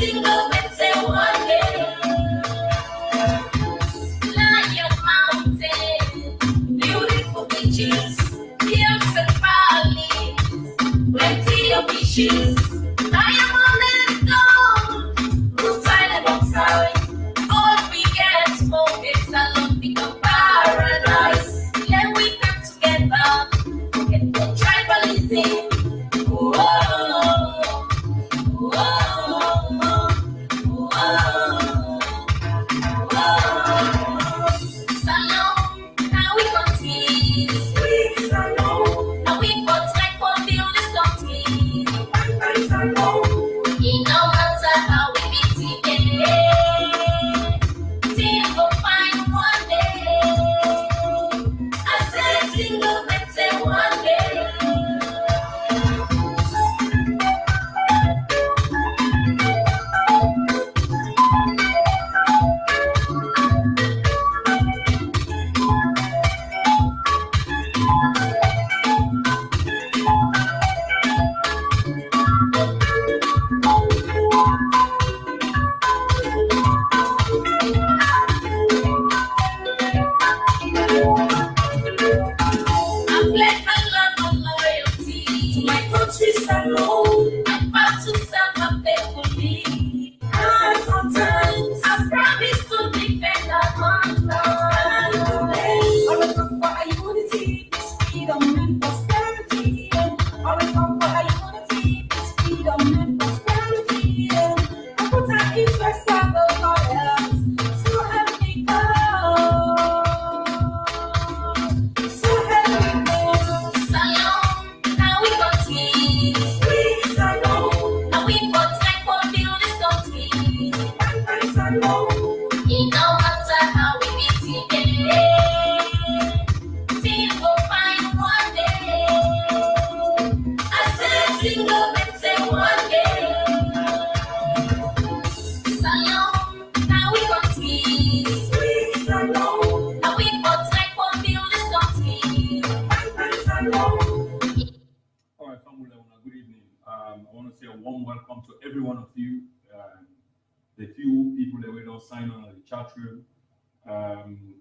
single men say one day. Lion Mountain, beautiful beaches, hills and valleys, plenty of fishes. Diamond and gold, roadside and outside. All we get smoke is a lump of paradise. Then we come together, forget the tribalism.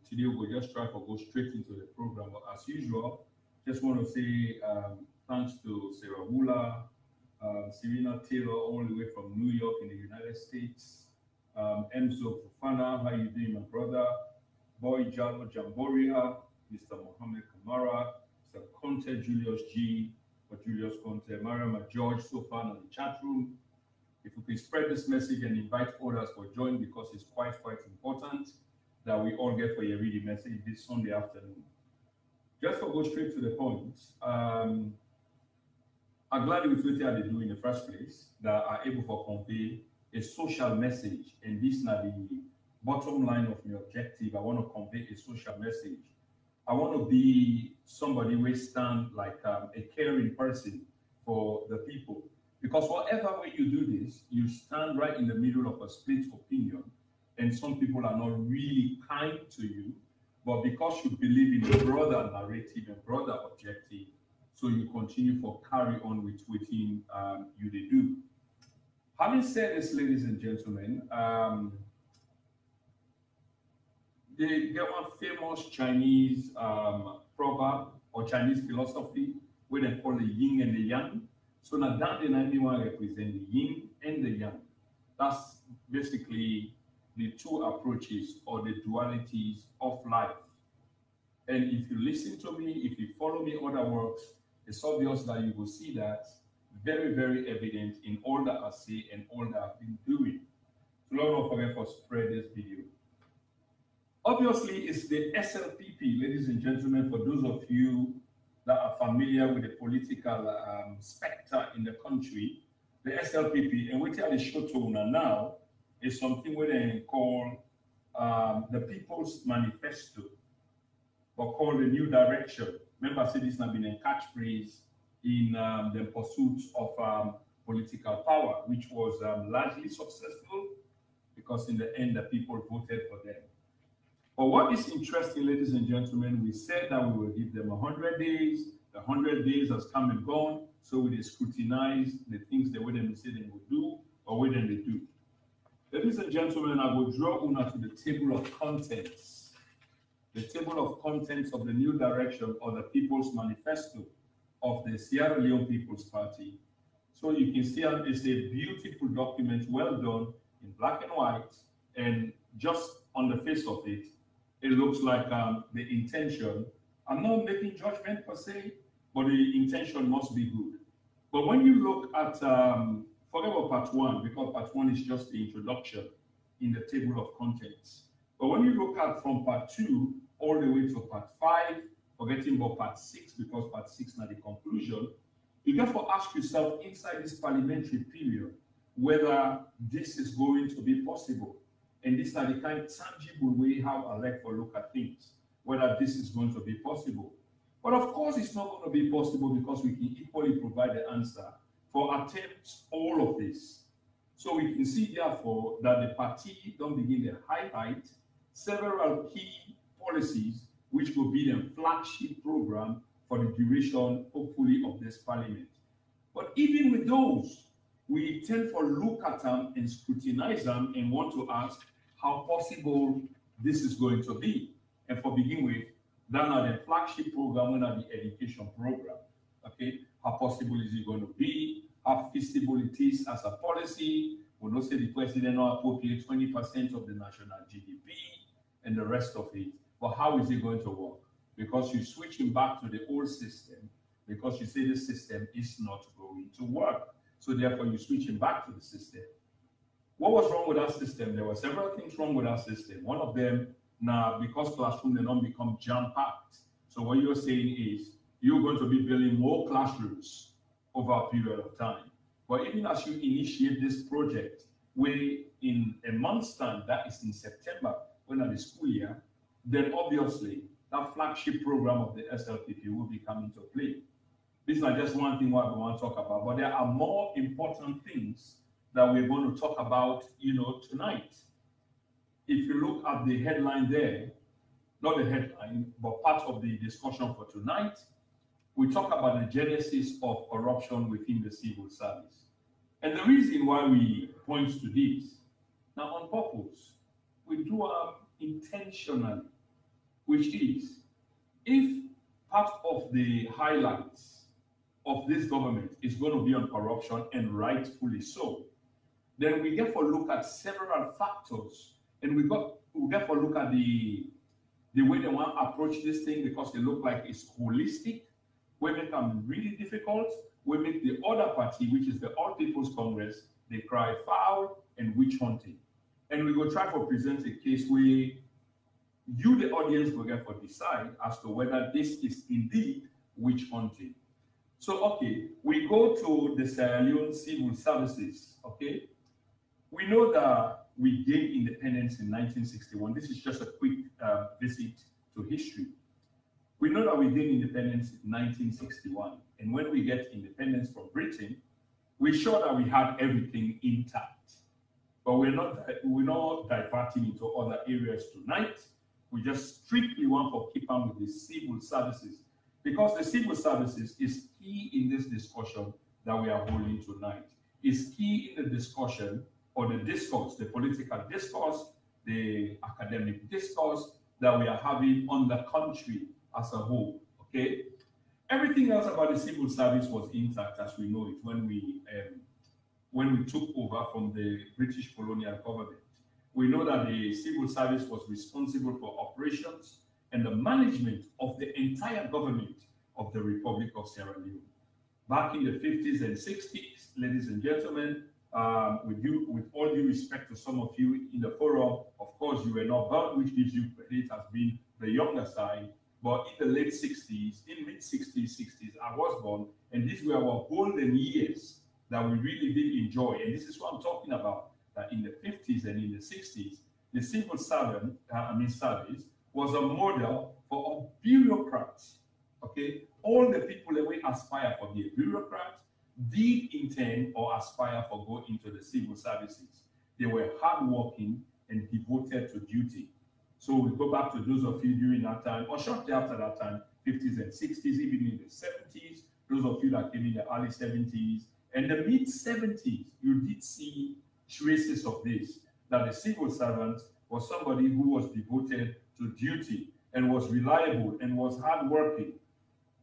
Today we'll just try to go straight into the program, but as usual, just want to say thanks to Sarah Wula, Serena Taylor, all the way from New York in the United States, Enzo Fufana, how you doing, my brother? Boy Jalo Jamboria, Mr. Mohammed Kamara, Mr. Conte Julius G, or Julius Conte, Mariam George, so far in the chat room. If we could spread this message and invite others for join, because it's quite important that we all get for your reading message this Sunday afternoon. Just to go straight to the point, I'm glad with what they do in the first place, that are able to convey a social message, and this is not the bottom line of my objective. I want to convey a social message. I want to be somebody who stand like a caring person for the people, because whatever way you do this, you stand right in the middle of a split opinion. And some people are not really kind to you, but because you believe in a broader narrative and broader objective, so you continue to carry on with what you they do. Having said this, ladies and gentlemen, they get one famous Chinese proverb or Chinese philosophy where they call the yin and the yang. So now that the 91 represent the yin and the yang. That's basically the two approaches or the dualities of life. And if you listen to me, if you follow me other works, it's obvious that you will see that very evident in all that I say and all that I've been doing. So don't forget to spread this video. Obviously, it's the SLPP, ladies and gentlemen, for those of you that are familiar with the political spectre in the country, the SLPP, and what they show to now is something where they call the People's Manifesto, or called the New Direction. Remember, I said this has been a catchphrase in the pursuit of political power, which was largely successful because in the end, the people voted for them. But what is interesting, ladies and gentlemen, we said that we will give them 100 days. The 100 days has come and gone, so we scrutinize the things that they say they will do or what they do. Ladies and gentlemen, I will draw una to the table of contents. The table of contents of the new direction or the People's Manifesto of the Sierra Leone People's Party. So you can see it's a beautiful document, well done in black and white, and just on the face of it, it looks like the intention. I'm not making judgment per se, but the intention must be good. But when you look at, forget about part one, because part one is just the introduction in the table of contents. But when you look at from part two all the way to part five, forgetting about part six, because part six is not the conclusion, you therefore ask yourself inside this parliamentary period whether this is going to be possible. And these are the kind of tangible way how I like to look at things, whether this is going to be possible. But of course, it's not going to be possible because we can equally provide the answer for attempts all of this. So we can see therefore that the party don't begin to highlight several key policies which will be the flagship program for the duration, hopefully, of this parliament. But even with those, we tend to look at them and scrutinize them and want to ask how possible this is going to be. And for begin with, that are the flagship program, and the education program. Okay, how possible is it going to be? How feasible it is as a policy? We'll not say the president will appropriate 20% of the national GDP and the rest of it. But how is it going to work? Because you're switching back to the old system, because you say the system is not going to work. So therefore, you're switching back to the system. What was wrong with that system? There were several things wrong with that system. One of them, now, because classroom they don't become jam-packed. So what you're saying is you're going to be building more classrooms over a period of time. But even as you initiate this project, where in a month's time, that is in September, when at the school year, then obviously that flagship program of the SLPP will be coming to play. This is not just one thing what we want to talk about, but there are more important things that we're going to talk about, tonight. If you look at the headline there, not the headline, but part of the discussion for tonight, we talk about the genesis of corruption within the civil service. And the reason why we point to this, now on purpose, we do intentionally, which is, if part of the highlights of this government is going to be on corruption, and rightfully so, then we therefore look at several factors, and we therefore look at the way they want to approach this thing, because they look like it's holistic. We make them really difficult. We make the other party, which is the All People's Congress, they cry foul and witch hunting. And we will try to present a case where you, the audience, will therefore decide as to whether this is indeed witch hunting. So, okay, we go to the Sierra Leone civil services, okay? We know that we gained independence in 1961. This is just a quick visit to history. We know that we gained independence in 1961. And when we get independence from Britain, we're sure that we had everything intact. But we're not diverting into other areas tonight. We just strictly want to keep on with the civil services, because the civil services is key in this discussion that we are holding tonight. It's key in the discussion, or the discourse, the political discourse, the academic discourse that we are having on the country as a whole, okay? Everything else about the civil service was intact as we know it when we took over from the British colonial government. We know that the civil service was responsible for operations and the management of the entire government of the Republic of Sierra Leone. Back in the 50s and 60s, ladies and gentlemen, with all due respect to some of you in the forum, of course, you were not born, which gives you credit as being the younger side. But in the late 60s, in mid-60s, 60s, I was born, and these were our golden years that we really did enjoy. And this is what I'm talking about, that in the 50s and in the 60s, the civil service was a model for bureaucrats, okay? All the people that we aspire for be a bureaucrat did intend or aspire for going into the civil services. They were hardworking and devoted to duty. So we go back to those of you during that time, or shortly after that time, 50s and 60s, even in the 70s, those of you that came in the early 70s, and the mid-70s, you did see traces of this. that a civil servant was somebody who was devoted to duty and was reliable and was hardworking,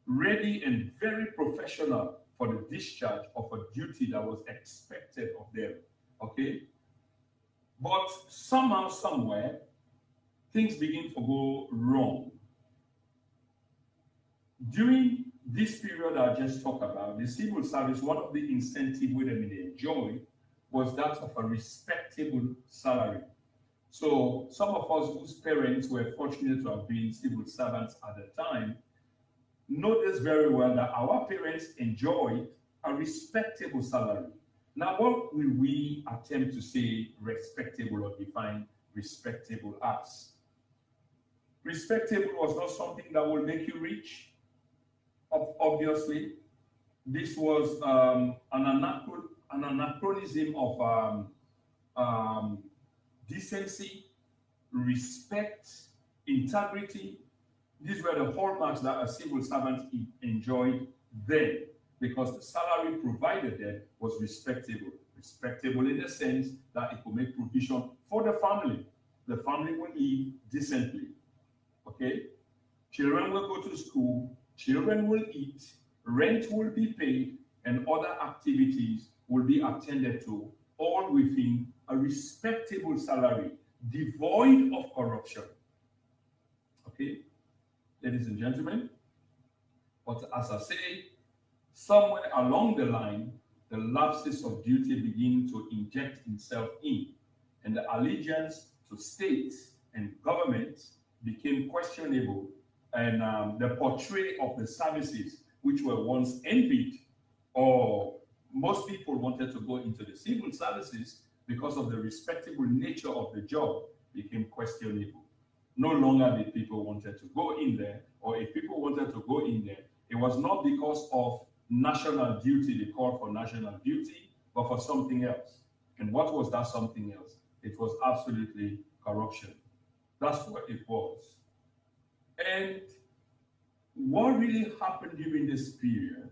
ready and very professional for the discharge of a duty that was expected of them. Okay? But somehow, somewhere, things begin to go wrong. During this period I just talked about, the civil service, one of the incentives women enjoy was that of a respectable salary. So some of us whose parents were fortunate to have been civil servants at the time know this very well, that our parents enjoyed a respectable salary. Now, what will we attempt to say respectable or define respectable as? Respectable was not something that will make you rich. Obviously, this was an anachronism of decency, respect, integrity. These were the hallmarks that a civil servant enjoyed then, because the salary provided them was respectable. Respectable in the sense that it could make provision for the family. The family will live decently. Okay? Children will go to school, children will eat, rent will be paid, and other activities will be attended to, all within a respectable salary, devoid of corruption. Okay, ladies and gentlemen, but as I say, somewhere along the line, the lapses of duty begin to inject itself in, and the allegiance to state and government became questionable, and the portrayal of the services which were once envied, or most people wanted to go into the civil services because of the respectable nature of the job, became questionable. No longer did people wanted to go in there, or if people wanted to go in there, it was not because of national duty, they called for national duty, but for something else. And what was that something else? It was absolutely corruption. That's what it was. And what really happened during this period,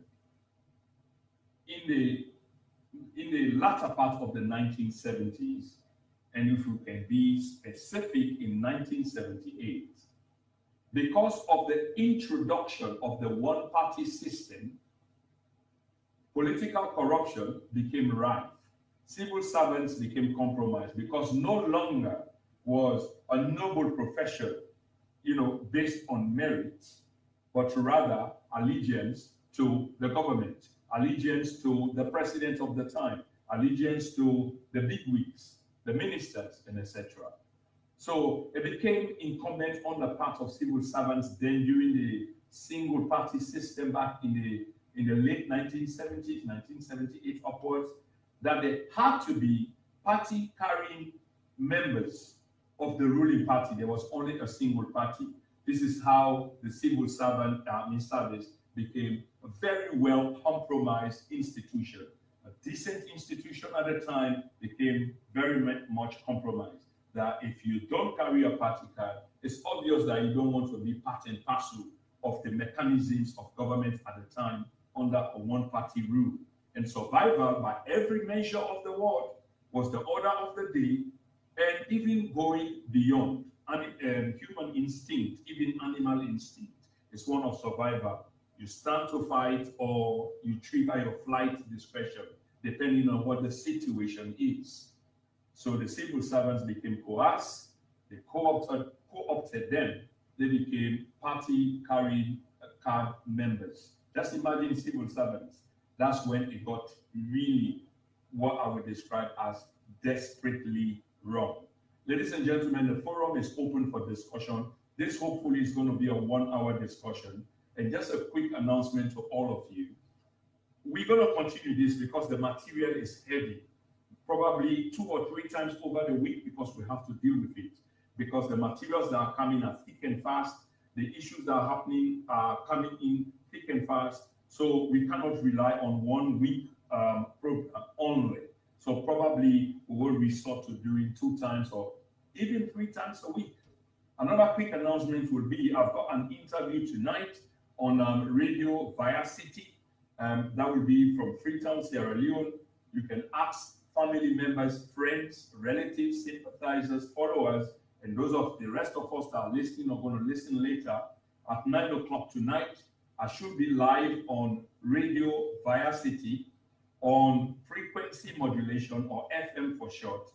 in the latter part of the 1970s, and if we can be specific, in 1978, because of the introduction of the one-party system, political corruption became rife. Civil servants became compromised because no longer was a noble profession, based on merit, but rather allegiance to the government, allegiance to the president of the time, allegiance to the bigwigs, the ministers, and etc. So it became incumbent on the part of civil servants then during the single party system back in the late 1970s, 1978 upwards, that there had to be party carrying members of the ruling party. There was only a single party. This is how the civil servant service became a very well compromised institution. A decent institution at the time became very much compromised. That if you don't carry a party card, it's obvious that you don't want to be part and parcel of the mechanisms of government at the time under a one-party rule. And survival, by every measure of the word, was the order of the day, and even going beyond human instinct, even animal instinct, is one of survival. You stand to fight, or you trigger your flight discretion, depending on what the situation is. So the civil servants became coerced, they co-opted them, they became party-carrying card members. Just imagine civil servants. That's when it got really what I would describe as desperately wrong. Ladies and gentlemen, the forum is open for discussion. This hopefully is going to be a 1-hour discussion. And just a quick announcement to all of you. We're going to continue this because the material is heavy, probably 2 or 3 times over the week, because we have to deal with it. Because the materials that are coming are thick and fast. The issues that are happening are coming in thick and fast. So we cannot rely on 1 week program only. So probably we will resort to doing 2 times or even 3 times a week. Another quick announcement will be, I've got an interview tonight on Radio Via City. That will be from Freetown, Sierra Leone. You can ask family members, friends, relatives, sympathizers, followers, and those of the rest of us that are listening or going to listen later, at 9 o'clock tonight, I should be live on Radio Via City on frequency modulation, or FM for short,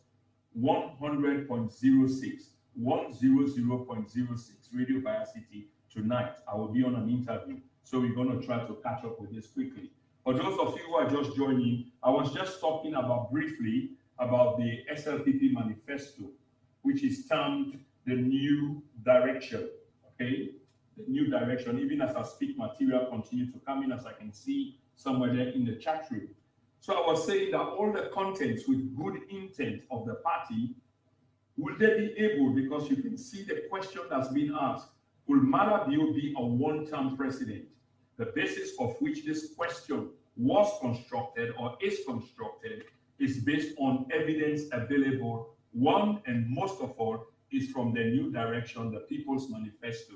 100.06, 100.06, Radio Via City. Tonight, I will be on an interview. So we're going to try to catch up with this quickly. For those of you who are just joining, I was just talking briefly about the SLPP manifesto, which is termed the new direction. Okay, the new direction. Even as I speak, material continue to come in, as I can see somewhere there in the chat room. So I was saying that all the contents with good intent of the party, will they be able, because you can see the question that's been asked, will Maada Bio be a one-term president? The basis of which this question was constructed or is constructed is based on evidence available. One, and most of all, is from the new direction, the People's Manifesto.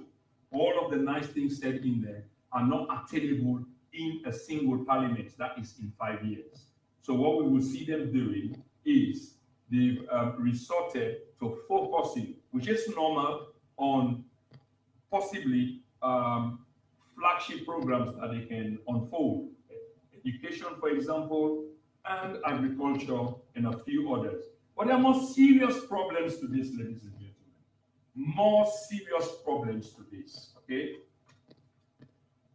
All of the nice things said in there are not attainable in a single parliament, that is in 5 years. So what we will see them doing is they've resorted to focusing, which is normal, on possibly flagship programs that they can unfold. Education, for example, and agriculture, and a few others. But there are more serious problems to this, ladies and gentlemen. More serious problems to this, okay?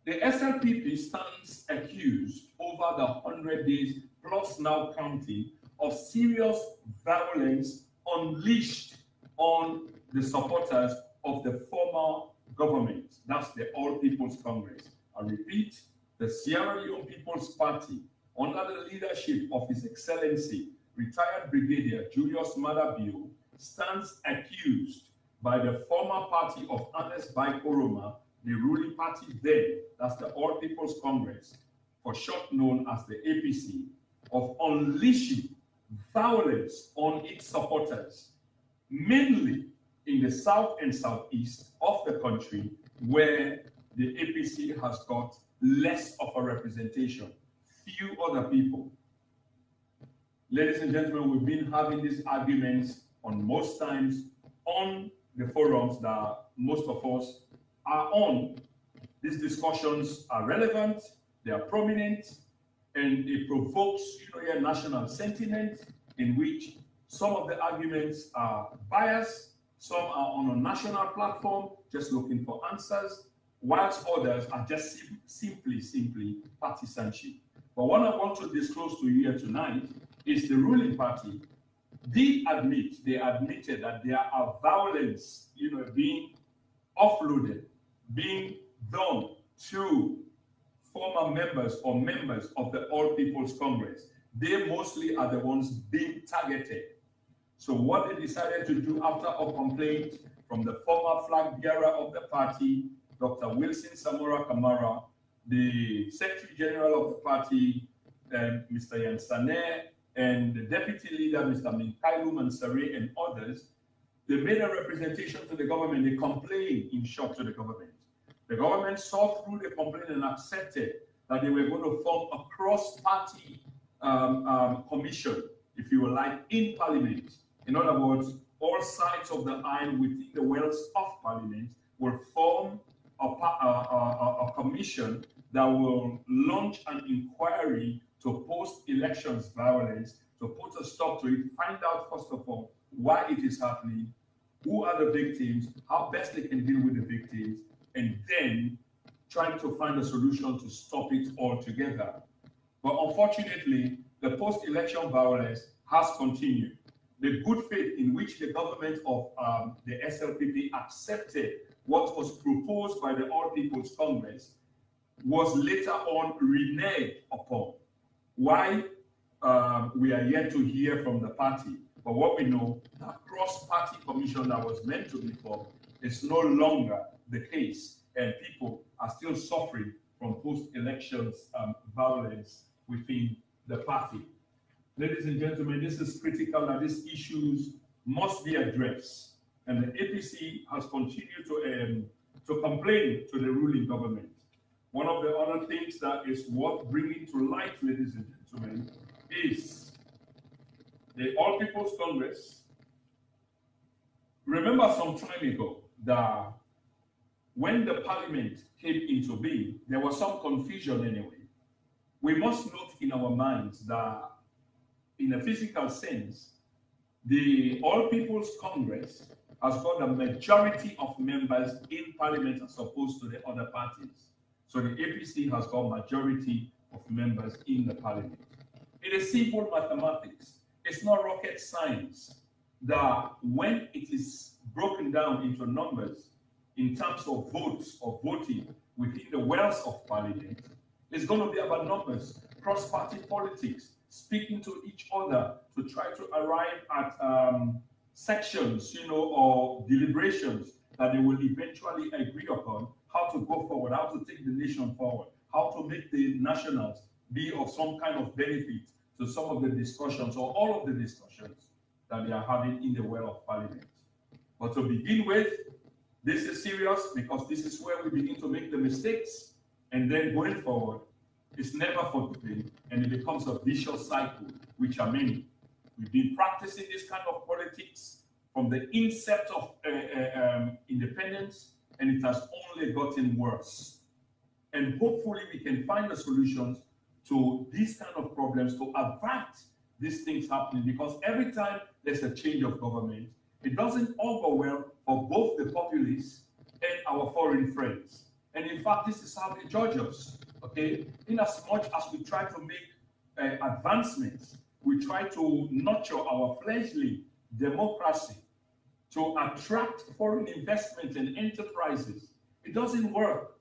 The SLPP stands accused over the 100 days plus now counting of serious violence unleashed on the supporters of the former government. That's the All People's Congress. I repeat, the Sierra Leone People's Party, under the leadership of His Excellency, retired Brigadier Julius Maada Bio, stands accused by the former party of Ernest Bai Koroma, the ruling party then, that's the All People's Congress, for short known as the APC, of unleashing violence on its supporters, mainly in the south and southeast of the country, where the APC has got less of a representation, few other people. Ladies and gentlemen, we've been having these arguments on most times on the forums that most of us are on. These discussions are relevant, they are prominent, and it provokes a national sentiment in which some of the arguments are biased, some are on a national platform just looking for answers, whilst others are just simply partisanship. But what I want to disclose to you here tonight is the ruling party they admitted that there are violence, being offloaded, being done to former members or members of the All People's Congress. They mostly are the ones being targeted. So what they decided to do after a complaint from the former flag bearer of the party, Dr. Wilson Samora Kamara, the Secretary General of the party, Mr. Yansane, and the Deputy Leader, Mr. Minkailu Mansare, and others, they made a representation to the government. They complained, in short, to the government. The government saw through the complaint and accepted that they were going to form a cross-party commission, if you will like, in Parliament. In other words, all sides of the aisle within the wells of Parliament will form a commission that will launch an inquiry to post-elections violence, to put a stop to it, find out, first of all, why it is happening, who are the victims, how best they can deal with the victims, and then trying to find a solution to stop it altogether. But unfortunately, the post-election violence has continued. The good faith in which the government of the SLPP accepted what was proposed by the All People's Congress was later on reneged upon. Why? We are yet to hear from the party. But what we know, that cross-party commission that was meant to be formed is no longer the case, and people are still suffering from post-elections violence within the party. Ladies and gentlemen, this is critical that these issues must be addressed, and the APC has continued to complain to the ruling government. One of the other things that is worth bringing to light, ladies and gentlemen, is the All People's Congress, remember some time ago that when the parliament came into being, there was some confusion anyway. We must note in our minds that in a physical sense, the All People's Congress has got a majority of members in parliament as opposed to the other parties. So the APC has got majority of members in the parliament. It is simple mathematics. It's not rocket science that when it is broken down into numbers in terms of votes or voting within the wells of parliament, it's going to be about numbers, cross-party politics, speaking to each other to try to arrive at sections, or deliberations that they will eventually agree upon, how to go forward, how to take the nation forward, how to make the nationals be of some kind of benefit to some of the discussions or all of the discussions that they are having in the well of parliament. But to begin with, this is serious because this is where we begin to make the mistakes, and then going forward, it's never forgiven, and it becomes a vicious cycle, which are many. We've been practicing this kind of politics from the incept of independence, and it has only gotten worse. And hopefully we can find the solutions to these kind of problems to avert these things happening, because every time there's a change of government, it doesn't augur well for both the populace and our foreign friends. And in fact, this is how they judge us, okay? In as much as we try to make advancements, we try to nurture our fleshly democracy to attract foreign investment and enterprises. It doesn't work.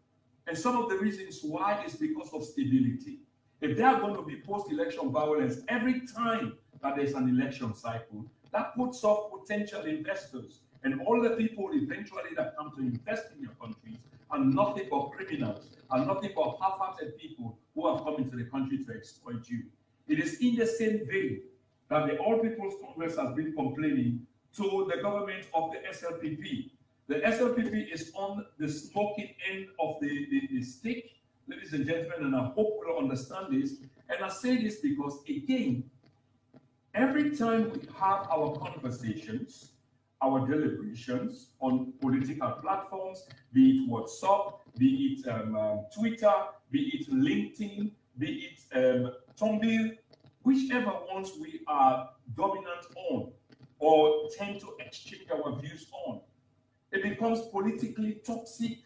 And some of the reasons why is because of stability. If there are going to be post-election violence every time that there's an election cycle, that puts off potential investors. And all the people eventually that come to invest in your countries are nothing but criminals, are nothing but half-hearted people who have come into the country to exploit you. It is in the same vein that the All People's Congress has been complaining to the government of the SLPP. The SLPP is on the smoking end of the stick, ladies and gentlemen, and I hope you'll understand this. And I say this because, again, every time we have our conversations, our deliberations on political platforms, be it WhatsApp, be it Twitter, be it LinkedIn, be it Tumblr, whichever ones we are dominant on or tend to exchange our views on, it becomes politically toxic,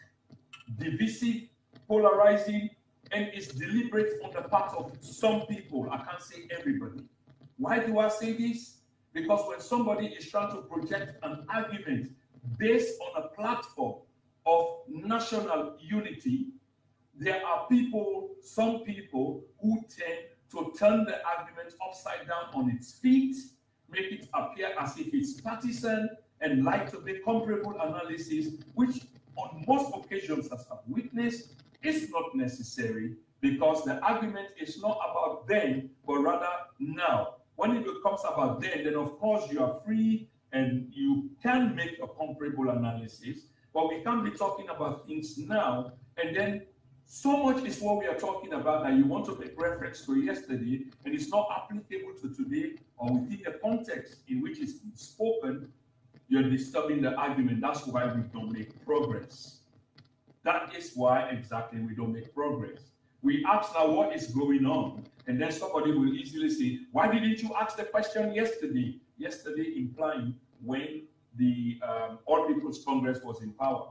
divisive, polarizing, and is deliberate on the part of some people. I can't say everybody. Why do I say this? Because when somebody is trying to project an argument based on a platform of national unity, there are people, some people, who tend to turn the argument upside down on its feet, make it appear as if it's partisan, and like to make comparable analysis, which on most occasions, as I've witnessed, is not necessary, because the argument is not about then, but rather now. When it becomes about then of course you are free and you can make a comparable analysis, but we can't be talking about things now, and then so much is what we are talking about that you want to make reference to yesterday, and it's not applicable to today or within the context in which it's been spoken. You're disturbing the argument. That's why we don't make progress. That is why exactly we don't make progress. We ask now what is going on, and then somebody will easily say, why didn't you ask the question yesterday? Yesterday implying when the All People's Congress was in power.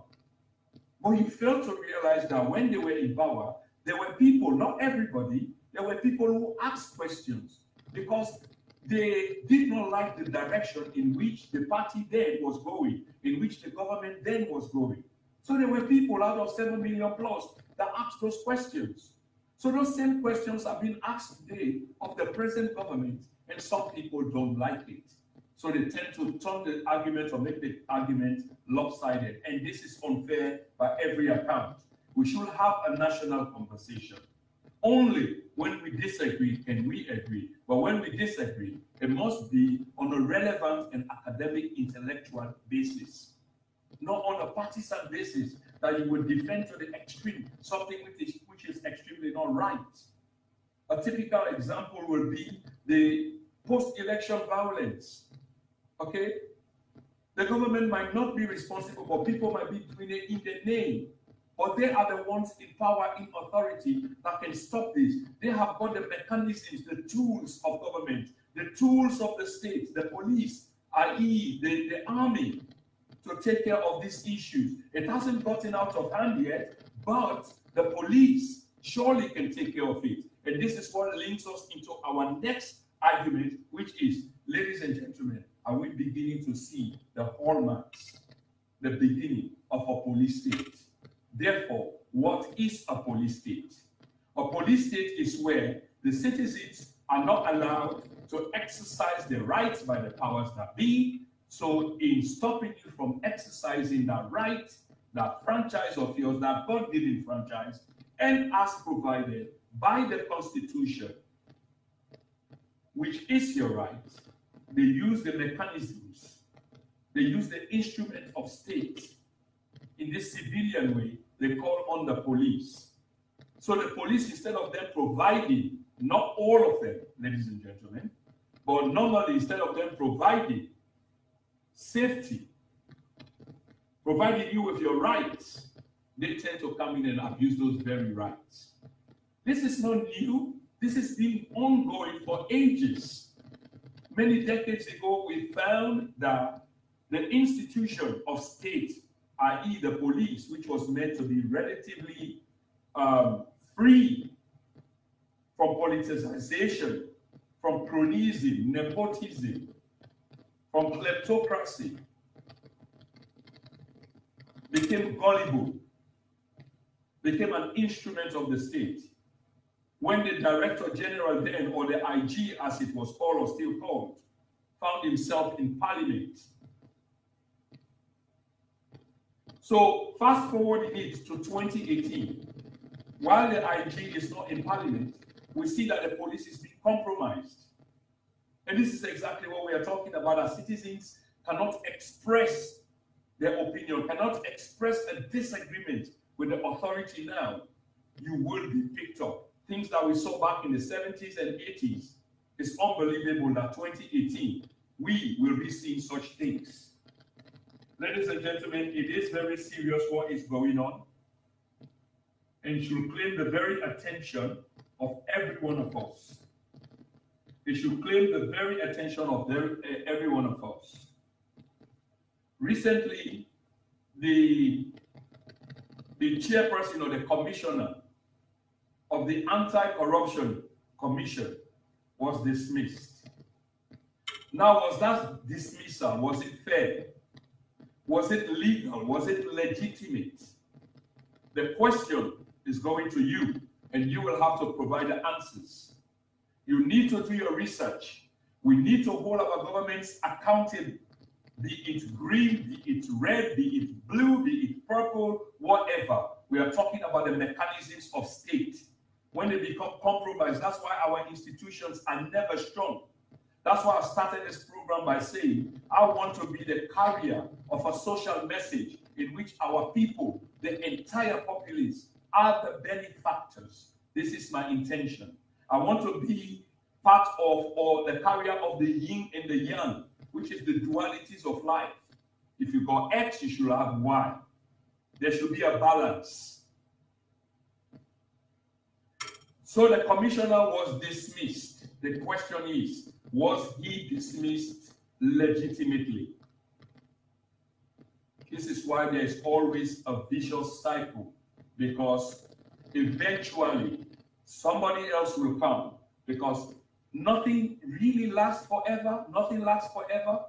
But you fail to realize that when they were in power, there were people, not everybody, there were people who asked questions because they did not like the direction in which the party then was going, in which the government then was going. So there were people out of 7 million plus that asked those questions. So those same questions are being asked today of the present government, and some people don't like it. So they tend to turn the argument or make the argument lopsided. And this is unfair by every account. We should have a national conversation. Only when we disagree can we agree. But when we disagree, it must be on a relevant and academic intellectual basis, not on a partisan basis that you would defend to the extreme something which is extremely not right. A typical example will be the post-election violence. Okay? The government might not be responsible, but people might be doing it in their name. But they are the ones in power, in authority that can stop this. They have got the mechanisms, the tools of government, the tools of the state, the police, i.e. the army, to take care of these issues. It hasn't gotten out of hand yet, but the police surely can take care of it. And this is what links us into our next argument, which is, ladies and gentlemen, are we beginning to see the hallmarks, the beginning of a police state? Therefore, what is a police state? A police state is where the citizens are not allowed to exercise their rights by the powers that be. So in stopping you from exercising that right, that franchise of yours, that God-given franchise, and as provided by the Constitution, which is your right, they use the mechanisms, they use the instrument of state in this civilian way. They call on the police. So the police, instead of them providing, not all of them, ladies and gentlemen, but normally instead of them providing safety, providing you with your rights, they tend to come in and abuse those very rights. This is not new. This has been ongoing for ages. Many decades ago, we found that the institution of state, i.e. the police, which was meant to be relatively free from politicization, from cronyism, nepotism, from kleptocracy, became gullible, became an instrument of the state. When the Director General then, or the IG as it was called or still called, found himself in Parliament. So fast forwarding it to 2018, while the IG is not in Parliament, we see that the police is being compromised. And this is exactly what we are talking about, as citizens cannot express their opinion, cannot express a disagreement with the authority now. You will be picked up. Things that we saw back in the 70s and 80s. It's unbelievable that 2018, we will be seeing such things. Ladies and gentlemen, it is very serious what is going on, and should claim the very attention of every one of us. It should claim the very attention of every one of us. Recently, the chairperson or the commissioner of the Anti-Corruption Commission was dismissed. Now, was that dismissal, was it fair? Was it legal? Was it legitimate? The question is going to you, and you will have to provide the answers. You need to do your research. We need to hold our governments accountable, be it green, be it red, be it blue, be it purple, whatever. We are talking about the mechanisms of state. When they become compromised, that's why our institutions are never strong. That's why I started this program by saying, I want to be the carrier of a social message in which our people, the entire populace, are the benefactors. This is my intention. I want to be part of, or the carrier of the yin and the yang, which is the dualities of life. If you got X, you should have Y. There should be a balance. So the commissioner was dismissed. The question is, was he dismissed legitimately? This is why there is always a vicious cycle, because eventually somebody else will come, because nothing really lasts forever. Nothing lasts forever.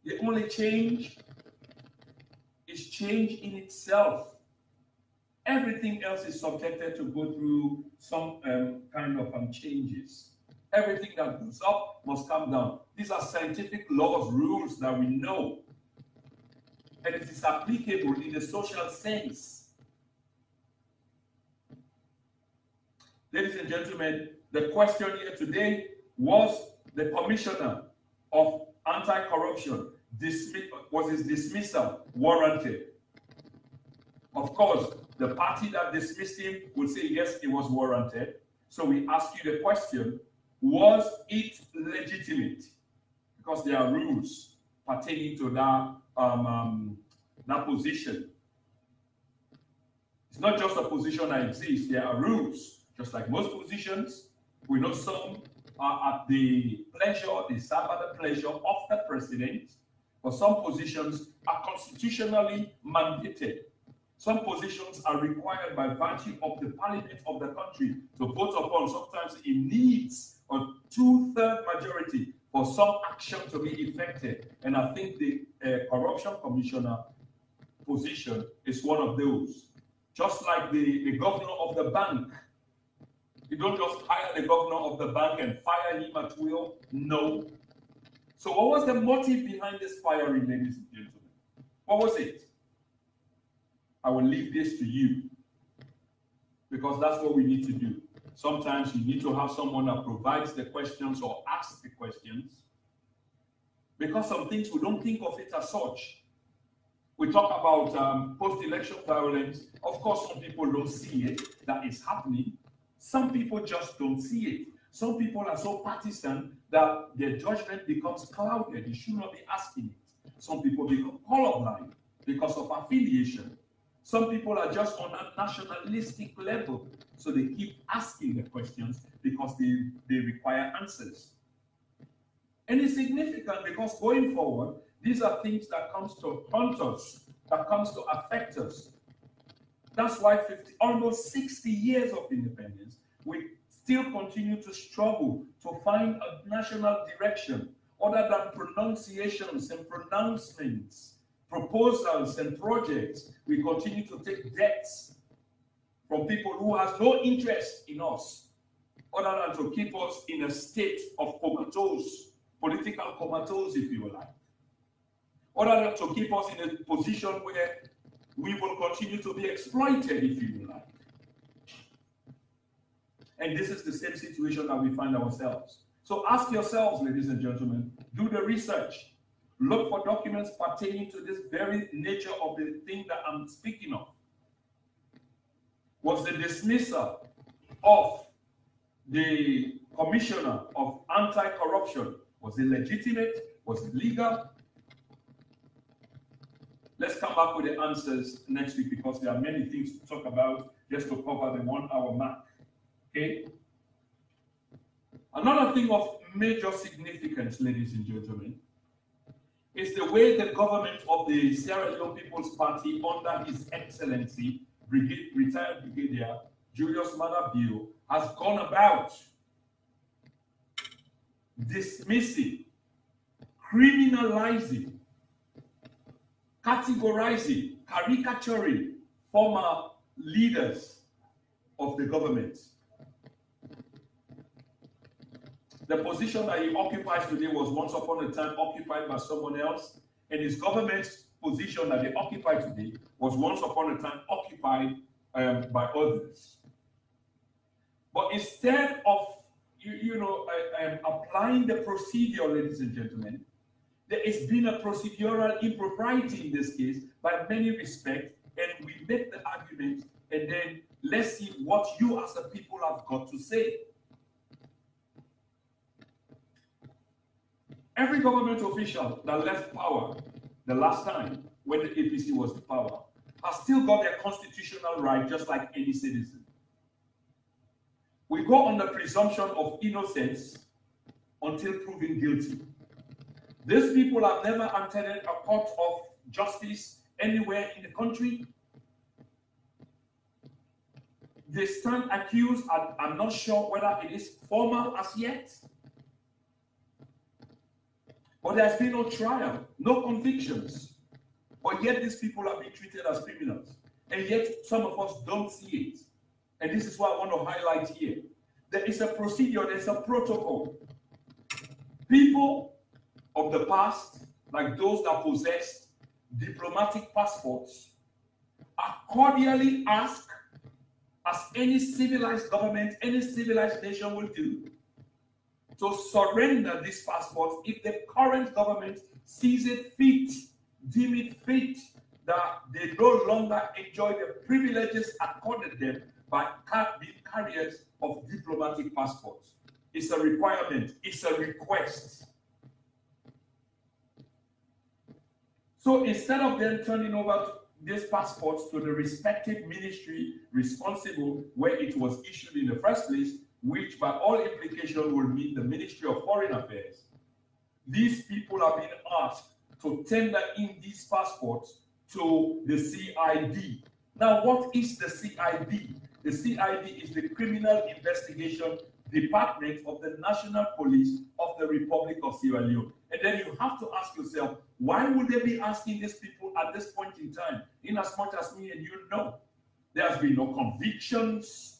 The only change is change in itself. Everything else is subjected to go through some kind of changes. Everything that goes up must come down. These are scientific laws, rules that we know. And it is applicable in the social sense. Ladies and gentlemen, the question here today was the commissioner of anti-corruption, was his dismissal warranted? Of course, the party that dismissed him would say, yes, it was warranted. So we ask you the question, Was it legitimate? Because there are rules pertaining to that position. It's not just a position that exists. There are rules, just like most positions. We know some are at the pleasure, they serve at the pleasure of the president, but some positions are constitutionally mandated. Some positions are required by virtue of the parliament of the country to vote upon. Sometimes it needs a 2/3 majority for some action to be effected. And I think the corruption commissioner position is one of those. Just like the governor of the bank. You don't just hire the governor of the bank and fire him at will. No. So what was the motive behind this firing, ladies and gentlemen? What was it? I will leave this to you, because that's what we need to do. Sometimes you need to have someone that provides the questions or asks the questions, because some things we don't think of it as such. We talk about post-election violence. Of course, some people don't see it, that is happening. Some people just don't see it. Some people are so partisan that their judgment becomes clouded. You should not be asking it. Some people become colorblind because of affiliation. Some people are just on a nationalistic level, so they keep asking the questions because they require answers. And it's significant because going forward, these are things that comes to haunt us, that comes to affect us. That's why almost 60 years of independence, we still continue to struggle to find a national direction other than pronunciations and pronouncements, proposals and projects. We continue to take debts from people who has no interest in us other than to keep us in a state of comatose, political comatose, if you like. Other than to keep us in a position where we will continue to be exploited, if you like. And this is the same situation that we find ourselves. So ask yourselves, ladies and gentlemen, do the research. Look for documents pertaining to this very nature of the thing that I'm speaking of. Was the dismissal of the commissioner of anti-corruption, was it legitimate? Was it legal? Let's come back with the answers next week, because there are many things to talk about just to cover the 1 hour mark. Okay? Another thing of major significance, ladies and gentlemen, is the way the government of the Sierra Leone People's Party under His Excellency, retired Brigadier Julius Maada Bio, has gone about dismissing, criminalizing, categorizing, caricaturing former leaders of the government. The position that he occupies today was once upon a time occupied by someone else, and his government's position that they occupy today was once upon a time occupied by others. But instead of applying the procedure, ladies and gentlemen, there has been a procedural impropriety in this case by many respects, and we make the argument, and then let's see what you as a people have got to say. Every government official that left power the last time when the APC was in power has still got their constitutional right, just like any citizen. We go on the presumption of innocence until proven guilty. These people have never attended a court of justice anywhere in the country. They stand accused, and I'm not sure whether it is formal as yet. But there's been no trial, no convictions. But yet these people are being treated as criminals. And yet some of us don't see it. And this is what I want to highlight here. There is a procedure, there's a protocol. People of the past, like those that possessed diplomatic passports, are cordially asked, as any civilized government, any civilized nation will do, to surrender these passports if the current government sees it fit, deem it fit, that they no longer enjoy the privileges accorded them by being carriers of diplomatic passports. it's a requirement, it's a request. So instead of them turning over these passports to the respective ministry responsible where it was issued in the first place, which by all implication will mean the Ministry of Foreign Affairs, these people are being asked to tender in these passports to the CID. Now, what is the CID? The CID is the Criminal Investigation Department of the National Police of the Republic of Sierra Leone. And then you have to ask yourself, why would they be asking these people at this point in time? In as much as me and you know, there has been no convictions.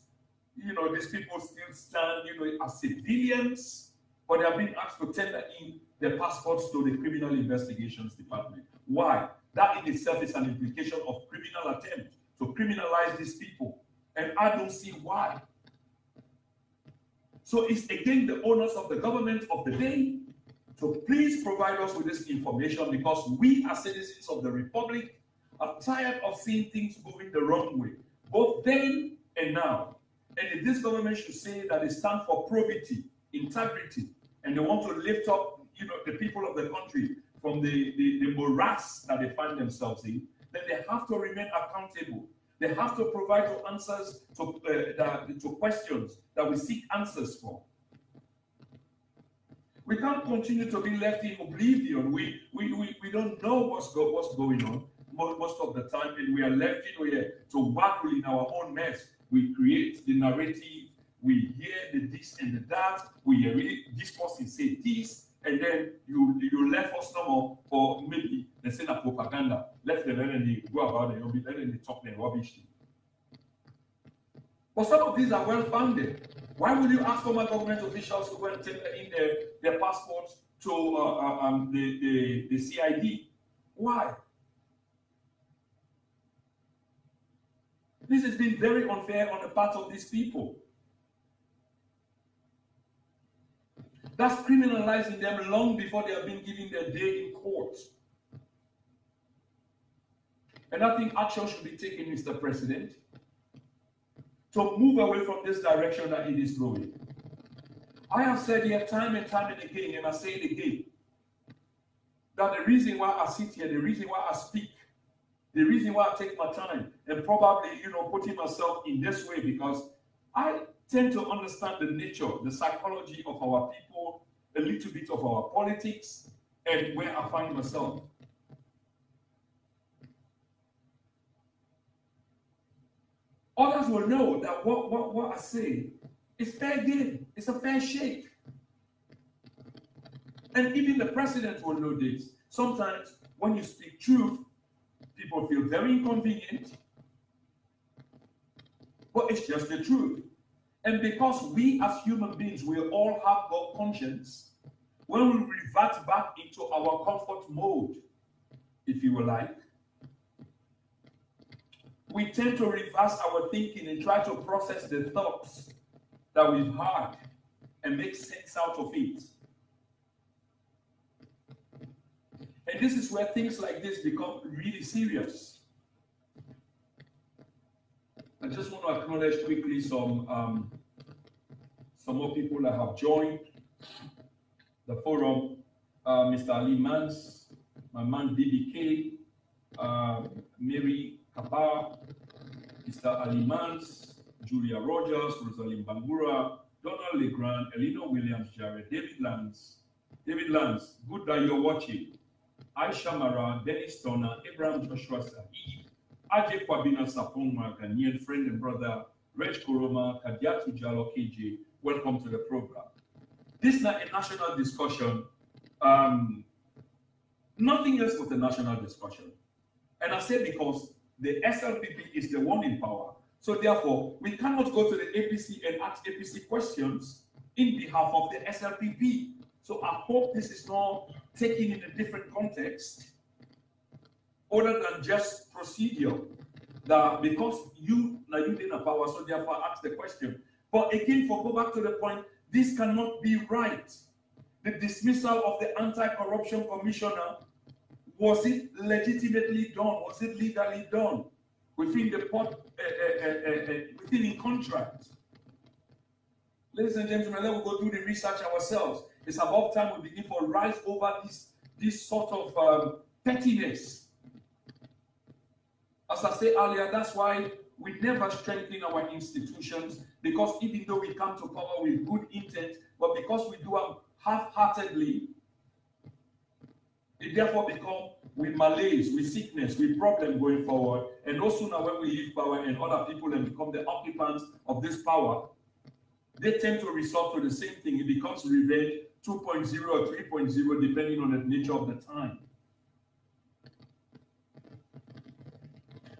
You know, these people still stand, you know, as civilians, but they are being asked to tender in their passports to the Criminal Investigations Department. Why? That in itself is an implication of criminal attempt to criminalize these people. And I don't see why. So it's again the onus of the government of the day to please provide us with this information, because we as citizens of the Republic are tired of seeing things moving the wrong way, both then and now. And if this government should say that they stand for probity, integrity, and they want to lift up, you know, the people of the country from the morass that they find themselves in, then they have to remain accountable. They have to provide answers to questions that we seek answers for. We can't continue to be left in oblivion. We don't know what's going on most of the time, and we are left to waggle in our own mess. We create the narrative, we hear the this and the that, we hear this person say this, and then you left us no more for maybe the same propaganda. Let them go about it, let them talk their rubbish. But some of these are well founded. Why would you ask former government officials to go and tender in their passports to the CID? Why? This has been very unfair on the part of these people. That's criminalizing them long before they have been given their day in court. And I think action should be taken, Mr. President, to move away from this direction that it is going. I have said here time and time and again, and I say it again, that the reason why I sit here, the reason why I speak, the reason why I take my time and probably, putting myself in this way, because I tend to understand the nature, the psychology of our people, a little bit of our politics, and where I find myself. Others will know that what I say is fair game. It's a fair shake. And even the president will know this. Sometimes when you speak truth, people feel very inconvenient, but it's just the truth. And because we as human beings, we all have God conscience, when we revert back into our comfort mode, if you will like, we tend to reverse our thinking and try to process the thoughts that we've had and make sense out of it. And this is where things like this become really serious. I just want to acknowledge quickly some more people that have joined the forum. Mr. Ali Mans, my man BBK, Mary Kappa, Mr. Ali Mans, Julia Rogers, Rosalind Bangura, Donald Legrand, Elena Williams, Jared, David Lance, good that you're watching. Aisha Mara, Dennis Turner, Abraham Joshua Sahid, Ajay Kwabina Sapongma, Ghanaian friend and brother, Reg Koroma, Kadiatu Jalo KJ, welcome to the program. This is not a national discussion, nothing else but a national discussion. And I say because the SLPP is the one in power. So therefore, we cannot go to the APC and ask APC questions in behalf of the SLPP. So I hope this is not taken in a different context, other than just procedure. That because you didn't power, so therefore ask the question. But again, go back to the point, this cannot be right. The dismissal of the anti-corruption commissioner, was it legitimately done? Was it legally done within the within the contract? Ladies and gentlemen, let us go do the research ourselves. It's about time we begin to rise over this sort of pettiness. As I said earlier, that's why we never strengthen our institutions, because even though we come to power with good intent, but because we do it half-heartedly, it therefore becomes with malaise, with sickness, with problem going forward. And no sooner when we leave power and other people and become the occupants of this power, they tend to resort to the same thing. It becomes revenge 2.0 or 3.0, depending on the nature of the time.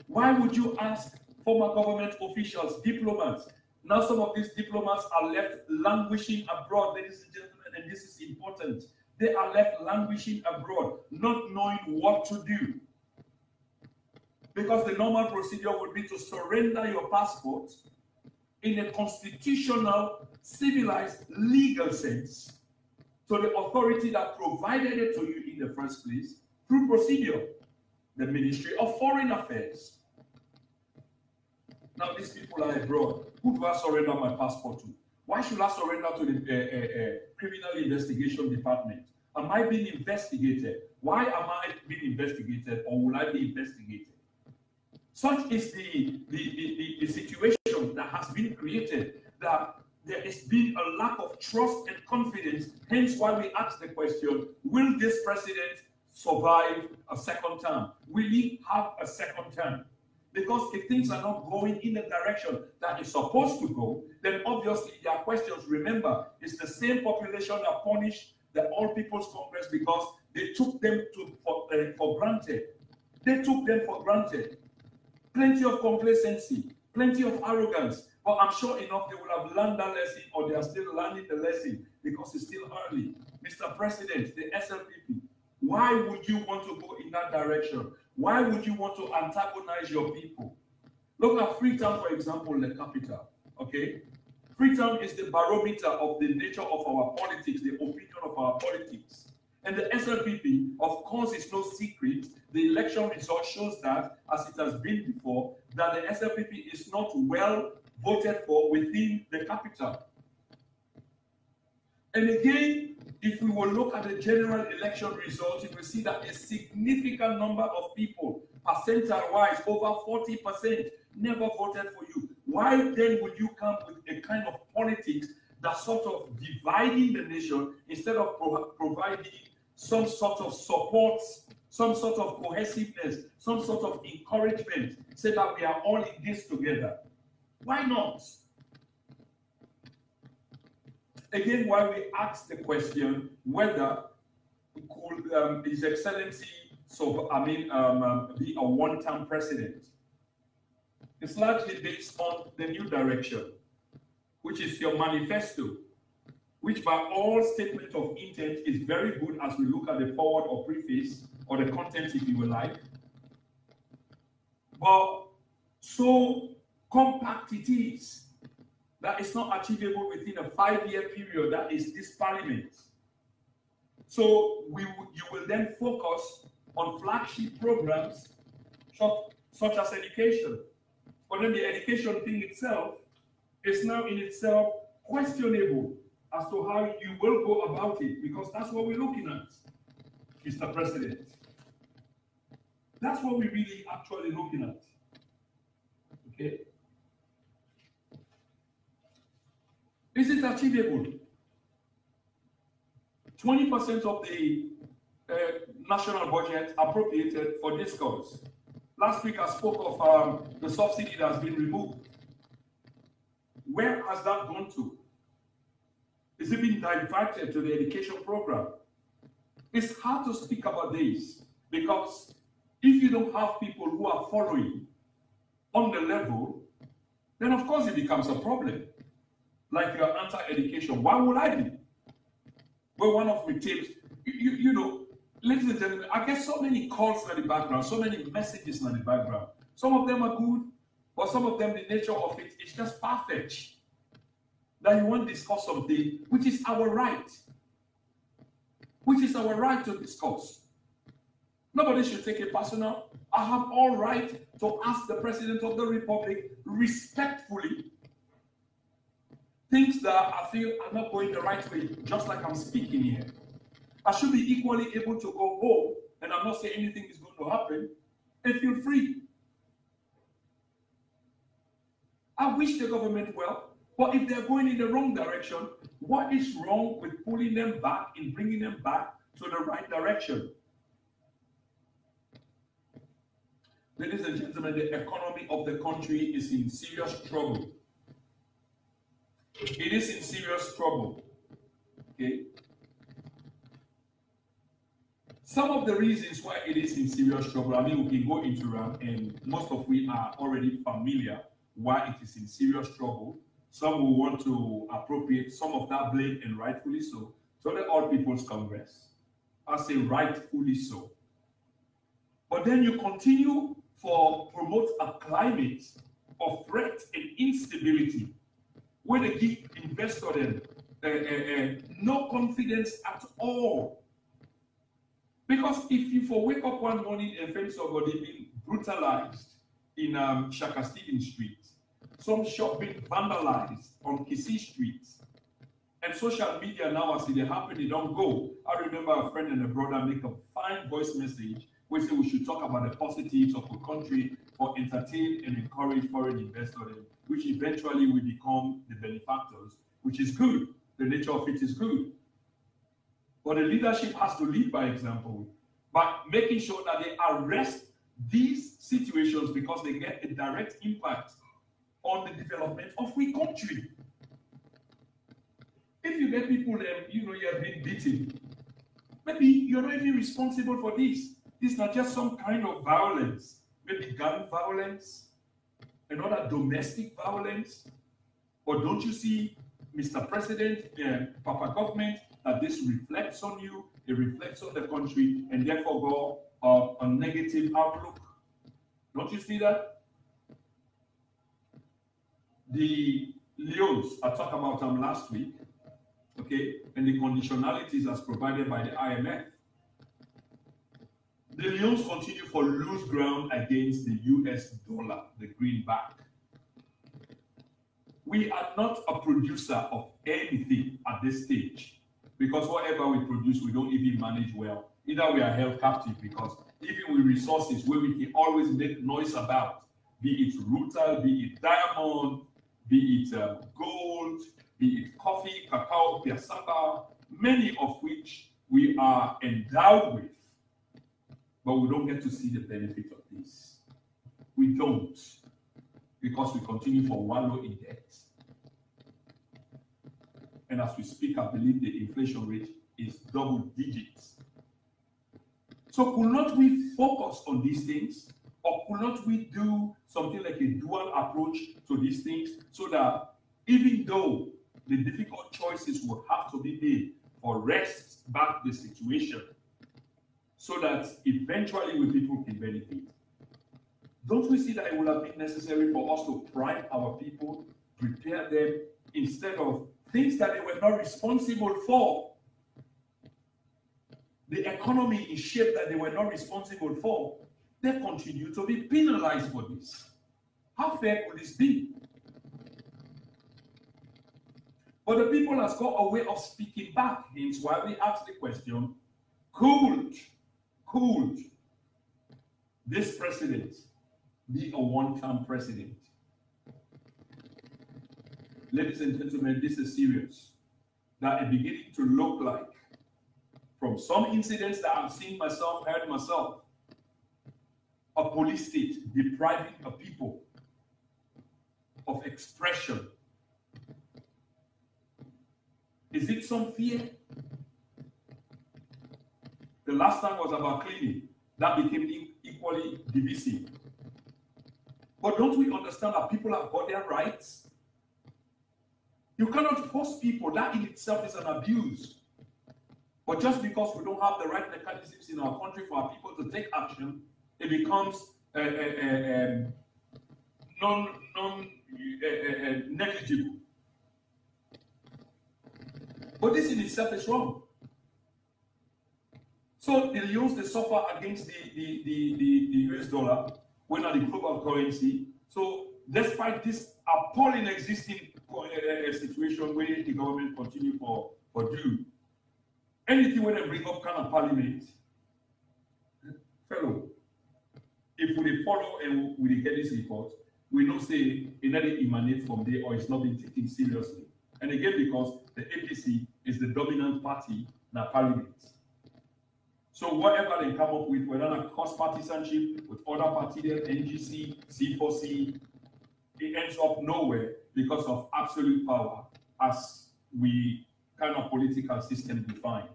Why would you ask former government officials, diplomats? Now some of these diplomats are left languishing abroad, ladies and gentlemen, and this is important. They are left languishing abroad, not knowing what to do. Because the normal procedure would be to surrender your passport in a constitutional, civilized, legal sense to the authority that provided it to you in the first place through procedure, the Ministry of Foreign Affairs. Now these people are abroad. Who do I surrender my passport to? Why should I surrender to the criminal investigation department? Am I being investigated? Why am I being investigated, or will I be investigated? Such is the situation that has been created, that there has been a lack of trust and confidence. Hence why we ask the question, will this president survive a second term? Will he have a second term? Because if things are not going in the direction that it's supposed to go, then obviously there are questions. Remember, it's the same population that punished the All People's Congress because they took them for granted. They took them for granted. Plenty of complacency, plenty of arrogance. But I'm sure enough they will have learned that lesson, or they are still learning the lesson because it's still early. Mr. President, the SLPP, why would you want to go in that direction? Why would you want to antagonize your people? Look at Freetown, for example, the capital. Okay? Freetown is the barometer of the nature of our politics, the opinion of our politics. And the SLPP, of course, is no secret. The election result shows that, as it has been before, that the SLPP is not well voted for within the capital. And again, if we will look at the general election results, you will see that a significant number of people, percentile-wise, over 40%, never voted for you. Why then would you come with a kind of politics that sort of dividing the nation instead of providing some sort of support, some sort of cohesiveness, some sort of encouragement, so that we are all in this together? Why not? Again, why we ask the question whether could His Excellency be a one-term president. It's largely based on the new direction, which is your manifesto, which by all statement of intent is very good as we look at the forward or preface, or the content if you will like. But so compact it is that it's not achievable within a 5-year period that is this parliament. So you will then focus on flagship programs such as education. But then the education thing itself is now in itself questionable as to how you will go about it, because that's what we're looking at, Mr. President. That's what we're really actually looking at. Okay? Is it achievable? 20% of the national budget appropriated for this cause. Last week I spoke of the subsidy that has been removed. Where has that gone to? Is it being diverted to the education program? It's hard to speak about this because if you don't have people who are following on the level, then of course it becomes a problem. Like your anti-education, why would I be? Well, one of my tapes, you know, ladies and gentlemen, I get so many calls in the background, so many messages in the background. Some of them are good, but some of them, the nature of it is just far-fetched. That you want to discuss something, which is our right. Which is our right to discuss. Nobody should take it personal. I have all right to ask the President of the Republic respectfully things that I feel are not going the right way, just like I'm speaking here. I should be equally able to go home, and I'm not saying anything is going to happen, and feel free. I wish the government well, but if they're going in the wrong direction, what is wrong with pulling them back and bringing them back to the right direction? Ladies and gentlemen, the economy of the country is in serious trouble. It is in serious trouble. Okay? Some of the reasons why it is in serious trouble, I mean, we can go into them, and most of we are already familiar why it is in serious trouble. Some will want to appropriate some of that blame, and rightfully so, to the All People's Congress. I say rightfully so. But then you continue for promote a climate of threat and instability where they give investors no confidence at all. Because if you for wake up one morning and find somebody being brutalized in Shaka Stephen Street, some shop being vandalized on Kisi Street, and social media now as they happen, they don't go. I remember a friend and a brother make a fine voice message where say we should talk about the positives of the country for entertain and encourage foreign investors, which eventually will become the benefactors, which is good. The nature of it is good. But the leadership has to lead by example, by making sure that they arrest these situations because they get a direct impact on the development of the country. If you get people, you have been beaten, maybe you're not even responsible for this. It's not just some kind of violence, maybe gun violence, another domestic violence. Or don't you see, Mr. President, Papa government, that this reflects on you, it reflects on the country, and therefore go a negative outlook? Don't you see that? The Leos, I talked about them last week, okay, and the conditionalities as provided by the IMF. The Leos continue for loose ground against the US dollar, the greenback. We are not a producer of anything at this stage, because whatever we produce, we don't even manage well. Either we are held captive, because even with resources where we can always make noise about, be it rutile, be it diamond, be it gold, be it coffee, cacao, piassava, many of which we are endowed with, but we don't get to see the benefit of this. We don't, because we continue to wallow in debt. And as we speak, I believe the inflation rate is double digits. So could not we focus on these things? Or could not we do something like a dual approach to these things, so that even though the difficult choices will have to be made or wrest back the situation, so that eventually we people can benefit? Don't we see that it would have been necessary for us to prime our people, prepare them, instead of things that they were not responsible for? The economy is shaped that they were not responsible for. They continue to be penalized for this. How fair could this be? But the people has got a way of speaking back, hence why we ask the question, could this president be a one-term president? Ladies and gentlemen, this is serious. That is beginning to look like, from some incidents that I've seen myself, heard myself, a police state depriving a people of expression. Is it some fear? The last time was about cleaning. That became equally divisive. But don't we understand that people have got their rights? You cannot force people. That in itself is an abuse. But just because we don't have the right mechanisms in our country for our people to take action, it becomes negligible. But this in itself is wrong. So they use the suffer against the US dollar when at the global currency. So despite this appalling existing a situation where the government continue for do anything when they bring up kind of parliament, fellow. If we follow and we get this report, we know say it not emanate from there or it's not being taken seriously. And again, because the APC is the dominant party in the parliament. So whatever they come up with, whether not cross partisanship with other parties, NGC, C4C, it ends up nowhere because of absolute power as we kind of political system define.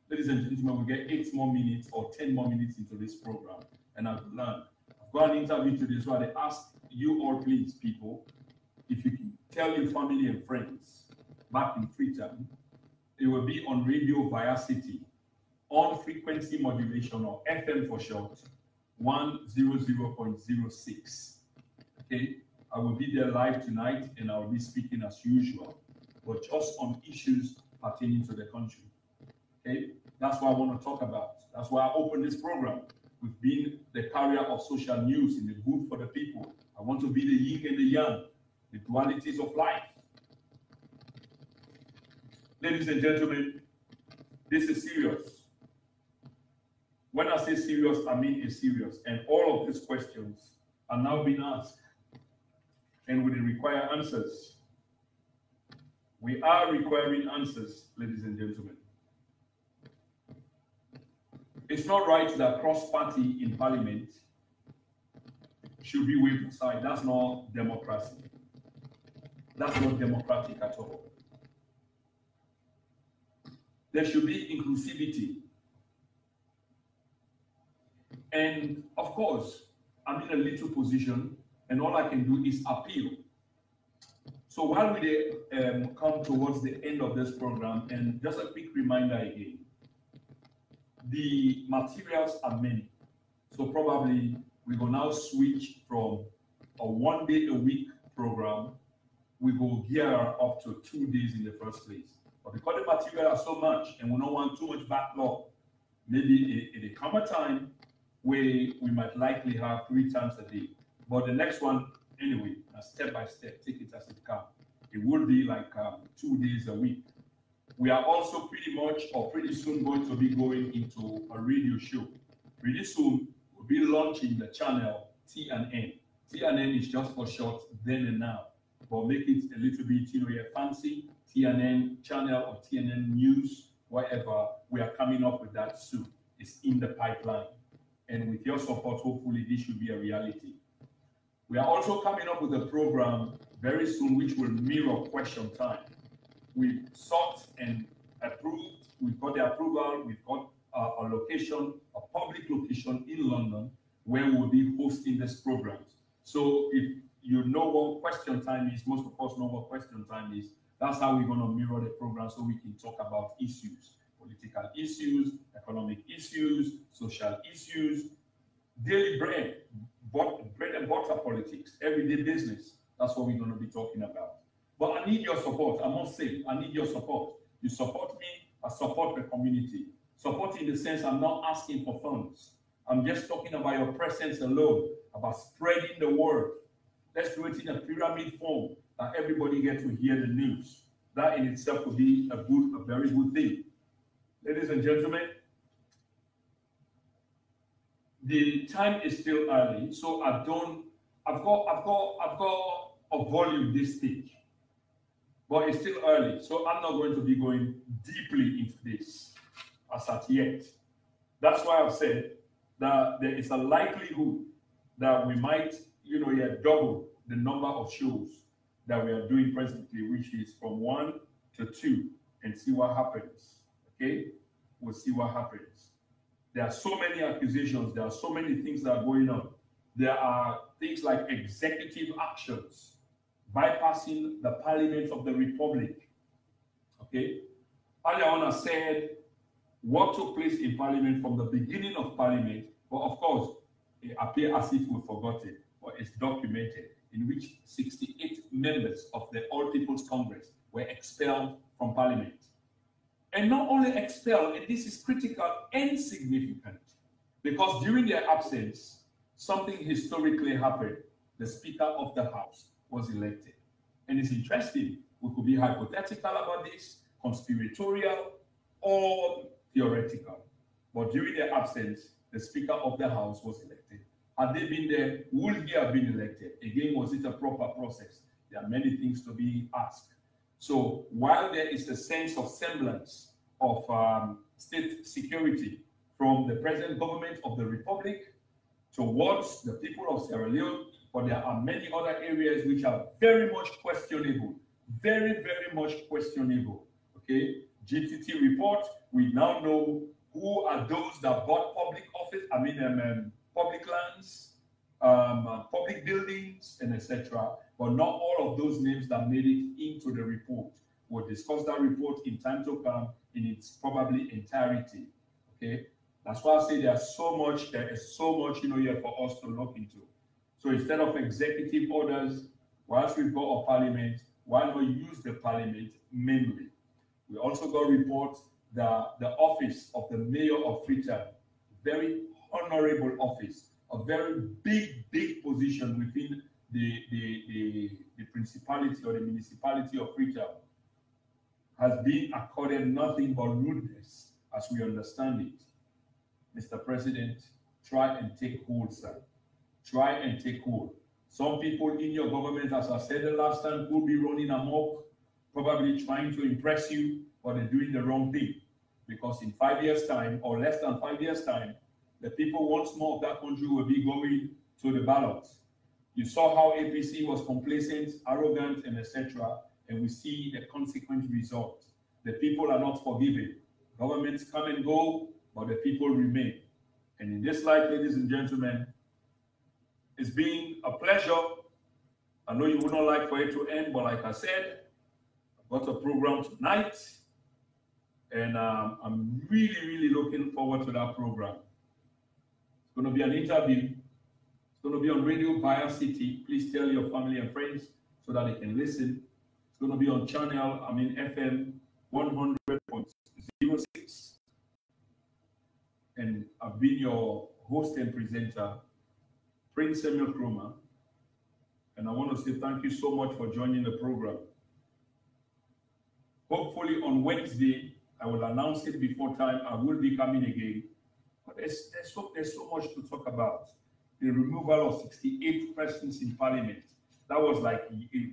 Ladies and gentlemen, we get 8 more minutes or 10 more minutes into this program, and I've learned. I've got an interview today, so I ask you all, please, people, if you can tell your family and friends back in Freetown, it will be on radio via city, on frequency modulation or FM for short, 100.06. Okay, I will be there live tonight and I will be speaking as usual, but just on issues pertaining to the country. Okay, that's what I want to talk about. That's why I opened this program with being the carrier of social news in the good for the people. I want to be the yin and the yang, the dualities of life. Ladies and gentlemen, this is serious. When I say serious, I mean it's serious. And all of these questions are now being asked and will require answers. We are requiring answers, ladies and gentlemen. It's not right that cross-party in parliament should be waved aside. That's not democracy. That's not democratic at all. There should be inclusivity. And of course, I'm in a little position and all I can do is appeal. So while we come towards the end of this program, and just a quick reminder again, the materials are many. So probably we will now switch from a 1 day a week program, we will gear up to 2 days in the first place. But because the material are so much and we don't want too much backlog, maybe it come a time where we might likely have 3 times a day. But the next one, anyway, step by step, take it as it comes. It will be like 2 days a week. We are also pretty much or pretty soon going to be going into a radio show. Pretty soon, we'll be launching the channel T&N. T&N is just for short, then and now. But make it a little bit, fancy. T&N channel or T&N news, whatever. We are coming up with that soon. It's in the pipeline. And with your support, hopefully this should be a reality. We are also coming up with a program very soon which will mirror question time. We've sought and approved, we've got the approval, we've got a location, a public location in London where we'll be hosting this program. So if you know what question time is, most of us know what question time is, that's how we're going to mirror the program so we can talk about issues, political issues, economic issues, social issues, daily bread and butter politics, everyday business. That's what we're going to be talking about. But I need your support. I must say, I need your support. You support me, I support the community. Support in the sense I'm not asking for funds. I'm just talking about your presence alone, about spreading the word. Let's do it in a pyramid form that everybody gets to hear the news. That in itself would be a very good thing. Ladies and gentlemen, the time is still early, so I've got a volume this stage. But it's still early, so I'm not going to be going deeply into this as at yet. That's why I've said that there is a likelihood that we might, double the number of shows that we are doing presently, which is from 1 to 2, and see what happens. Okay? We'll see what happens. There are so many accusations, there are so many things that are going on. There are things like executive actions, bypassing the Parliament of the Republic. Okay? Earlier on I said what took place in Parliament from the beginning of Parliament, but of course, it appears as if we forgot it, but it's documented, in which 68 members of the All People's Congress were expelled from Parliament. And not only expelled, and this is critical and significant, because during their absence, something historically happened. The Speaker of the House was elected. And it's interesting. We could be hypothetical about this, conspiratorial, or theoretical. But during their absence, the Speaker of the House was elected. Had they been there, would he have been elected? Again, was it a proper process? There are many things to be asked. So while there is a sense of semblance of state security from the present government of the Republic towards the people of Sierra Leone, but there are many other areas which are very much questionable, very, very much questionable. Okay, GTT report, we now know who are those that bought public office, public lands, public buildings, and etc. But not all of those names that made it into the report. We'll discuss that report in time to come in its probably entirety. Okay, that's why I say there is so much here for us to look into. So instead of executive orders, whilst we've got a parliament, why not use the parliament mainly? We also got reports that the office of the mayor of Freetown, very honorable office, a very big position within the principality or the municipality of Freetown, has been accorded nothing but rudeness as we understand it. Mr. President, try and take hold, sir. Try and take hold. Some people in your government, as I said the last time, could be running amok, probably trying to impress you, but they're doing the wrong thing. Because in 5 years' time, or less than 5 years' time, the people once more of that country will be going to the ballots. You saw how APC was complacent, arrogant, and etc., and we see the consequent result. The people are not forgiving. Governments come and go, but the people remain. And in this light, ladies and gentlemen, it's been a pleasure. I know you would not like for it to end, but like I said, I've got a program tonight, and I'm really looking forward to that program. It's going to be an interview. It's going to be on Radio Bio City. Please tell your family and friends so that they can listen. It's going to be on channel, FM 100.06. And I've been your host and presenter, Prince Samuel Kroma. And I want to say thank you so much for joining the program. Hopefully on Wednesday, I will announce it before time. I will be coming again. But there's so much to talk about. The removal of 68 persons in Parliament. That was like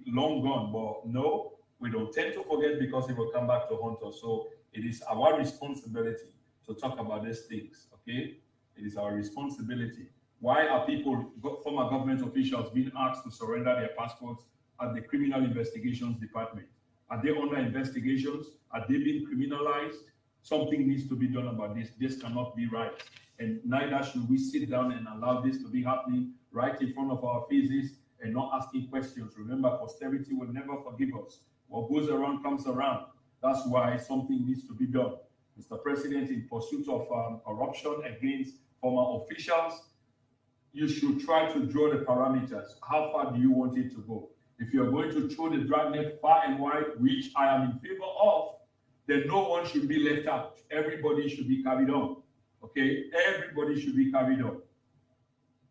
long gone, but no, we don't tend to forget because it will come back to haunt us. So it is our responsibility to talk about these things, okay? It is our responsibility. Why are people, former government officials, being asked to surrender their passports at the Criminal Investigations Department? Are they under investigations? Are they being criminalized? Something needs to be done about this. This cannot be right. And neither should we sit down and allow this to be happening right in front of our faces and not asking questions. Remember, posterity will never forgive us. What goes around comes around. That's why something needs to be done. Mr. President, in pursuit of corruption against former officials, you should try to draw the parameters. How far do you want it to go? If you're going to throw the dragnet far and wide, which I am in favor of, then no one should be left out. Everybody should be carried on. Okay? Everybody should be carried on.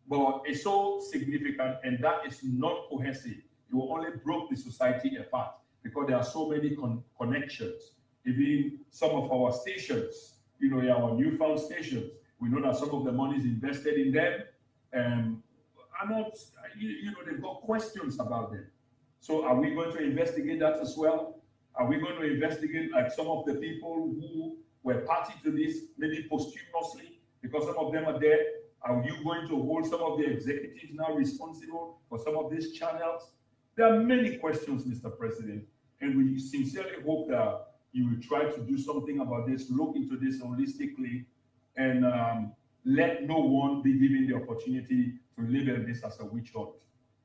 But it's so significant, and that is not cohesive. It will only break the society apart because there are so many connections. Even some of our stations, our newfound stations, we know that some of the money is invested in them, are not, they've got questions about them. So are we going to investigate that as well? Are we going to investigate like some of the people who were party to this, maybe posthumously, because some of them are dead? Are you going to hold some of the executives now responsible for some of these channels? There are many questions, Mr. President, and we sincerely hope that you will try to do something about this, look into this holistically, and let no one be given the opportunity to label this as a witch hunt.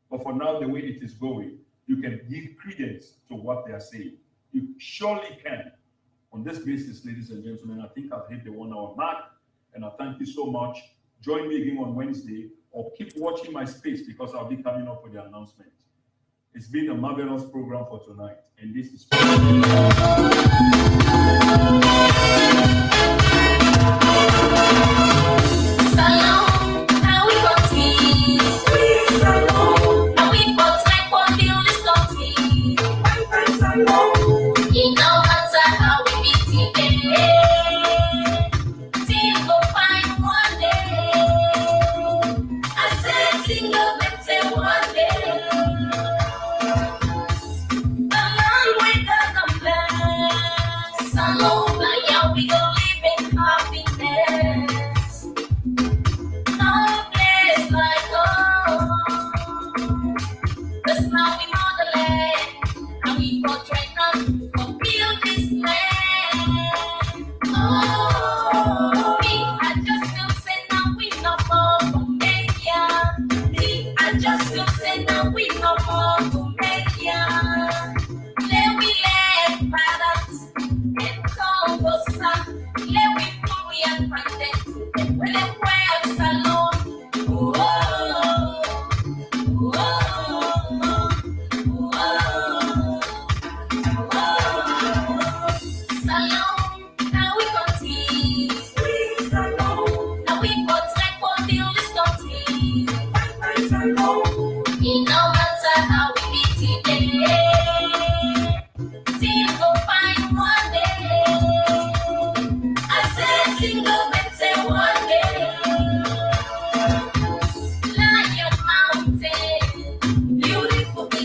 But for now, the way it is going, you can give credence to what they are saying. You surely can. On this basis, ladies and gentlemen, I think I've hit the 1 hour mark, and I thank you so much. Join me again on Wednesday, or keep watching my space because I'll be coming up with the announcement. It's been a marvelous program for tonight, and this is Salon, how we got tea. Salon, how we got time for the country.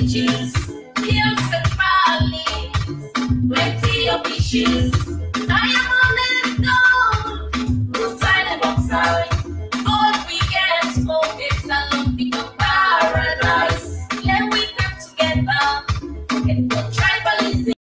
witches, kills and violence, plenty of issues.